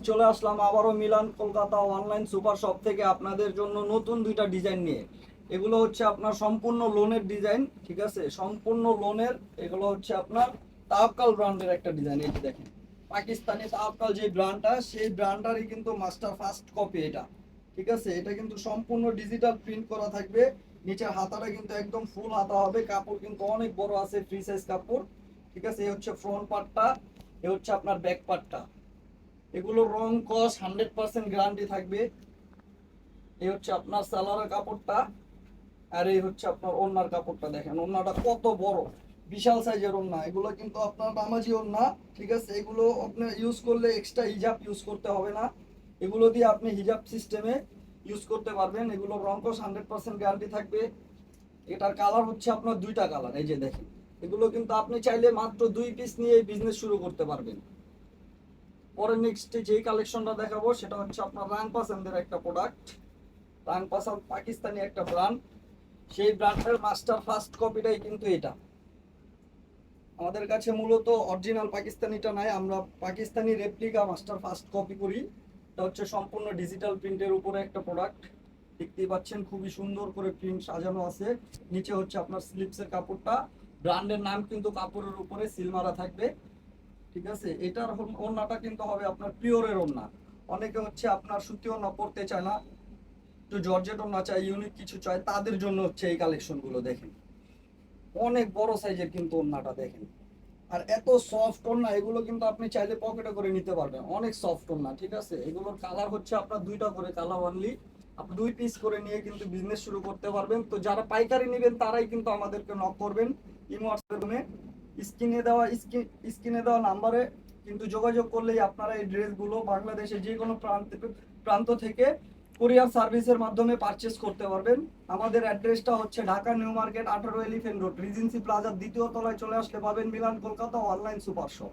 চলে আসলাম আবারও Milan Kolkata online super shop থেকে আপনাদের জন্য নতুন দুইটা ডিজাইন নিয়ে। এগুলো হচ্ছে আপনার সম্পূর্ণ লোনের ডিজাইন, ঠিক আছে, সম্পূর্ণ লোনের। এগুলো হচ্ছে আপনার তাওয়াক্কাল ব্র্যান্ডের একটা ডিজাইন। এই যে দেখেন, পাকিস্তানি তাওয়াক্কাল যে ব্র্যান্ডটা, সেই ব্র্যান্ডটারই কিন্তু মাস্টার ফার্স্ট কপি এটা, ঠিক আছে। এটা কিন্তু সম্পূর্ণ ডিজিটাল প্রিন্ট করা থাকবে। নিচের হাতাটা কিন্তু একদম ফুল হাতা হবে, কাপড় কিন্তু অনেক বড় আছে, ফ্রি সাইজ কাপড়, ঠিক আছে। এই হচ্ছে ফ্রন্ট পার্টটা, এই হচ্ছে আপনার ব্যাক পার্টটা। এগুলো রং কস 100% গ্যারান্টি থাকবে। এই হচ্ছে আপনার সালোয়ারের কাপড়টা, আর এই হচ্ছে আপনার ওড়নার কাপড়টা। দেখেন ওড়নাটা কত বড়, বিশাল সাইজের ওড়না। এগুলো কিন্তু আপনার নামাজি ওড়না, ঠিক আছে। এগুলো আপনি ইউজ করলে এক্সট্রা হিজাব ইউজ করতে হবে না, এগুলো দিয়ে আপনি হিজাব সিস্টেমে ইউজ করতে পারবেন। এগুলো রং কস 100% গ্যারান্টি থাকবে। এটার কালার হচ্ছে আপনার দুইটা কালার, এই যে দেখেন। এগুলো কিন্তু আপনি চাইলে মাত্র 2 পিস নিয়ে বিজনেস শুরু করতে পারবেন। পরে নেক্সট যেই কালেকশনটা দেখাবো সেটা হচ্ছে আপনার রাং পাসান্দের একটা প্রোডাক্ট। রাং পাসান পাকিস্তানি একটা ব্র্যান্ড, সেই ব্র্যান্ডের মাস্টার ফার্স্ট কপিটাই কিন্তু এটা। আমাদের কাছে মূলত অরিজিনাল পাকিস্তানিটা নাই, আমরা Pakistani replica master first copy করি। এটা হচ্ছে সম্পূর্ণ ডিজিটাল প্রিন্টের উপরে একটা প্রোডাক্ট। দেখতেই পাচ্ছেন খুবই সুন্দর করে প্রিন্ট সাজানো আছে। নিচে হচ্ছে আপনার স্লিপসের কাপড়টা, ব্র্যান্ডের নাম কিন্তু কাপড়ের উপরে সিল মারা থাকবে, ঠিক আছে। এটার ওড়নাটা কিন্তু হবে আপনার পিওরের ওড়না। অনেকে হচ্ছে আপনার সুতি ওড়না পরতে চায় না, একটু জর্জেট ওড়না চায়, ইউনিক কিছু চায়, তাদের জন্য হচ্ছে এই কালেকশন গুলো। দেখেন অনেক বড় সাইজের কিন্তু ওড়নাটা দেখেন, আর এত সফট ওড়না। এগুলো কিন্তু আপনি চাইলে পকেটে করে নিতে পারবেন, অনেক সফট ওড়না, ঠিক আছে। এগুলোর কালার হচ্ছে আপনার দুইটা করে কালার অনলি। আপনি 2 পিস করে নিয়ে কিন্তু বিজনেস শুরু করতে পারবেন। তো যারা পাইকারি নেবেন তারাই কিন্তু আমাদেরকে নক করবেন ইমো হোয়াটসঅ্যাপে। স্ক্রিনে দেওয়া নাম্বারে কিন্তু যোগাযোগ করলেই আপনারা এই ড্রেসগুলো বাংলাদেশে যে কোনো প্রান্ত থেকে কুরিয়ার সার্ভিসের মাধ্যমে পারচেস করতে পারবেন। আমাদের অ্যাড্রেসটা হচ্ছে Dhaka new market 18 elephant road, regency প্লাজার দ্বিতীয় তলায় চলে আসলে পাবেন Milan Kolkata online super shop.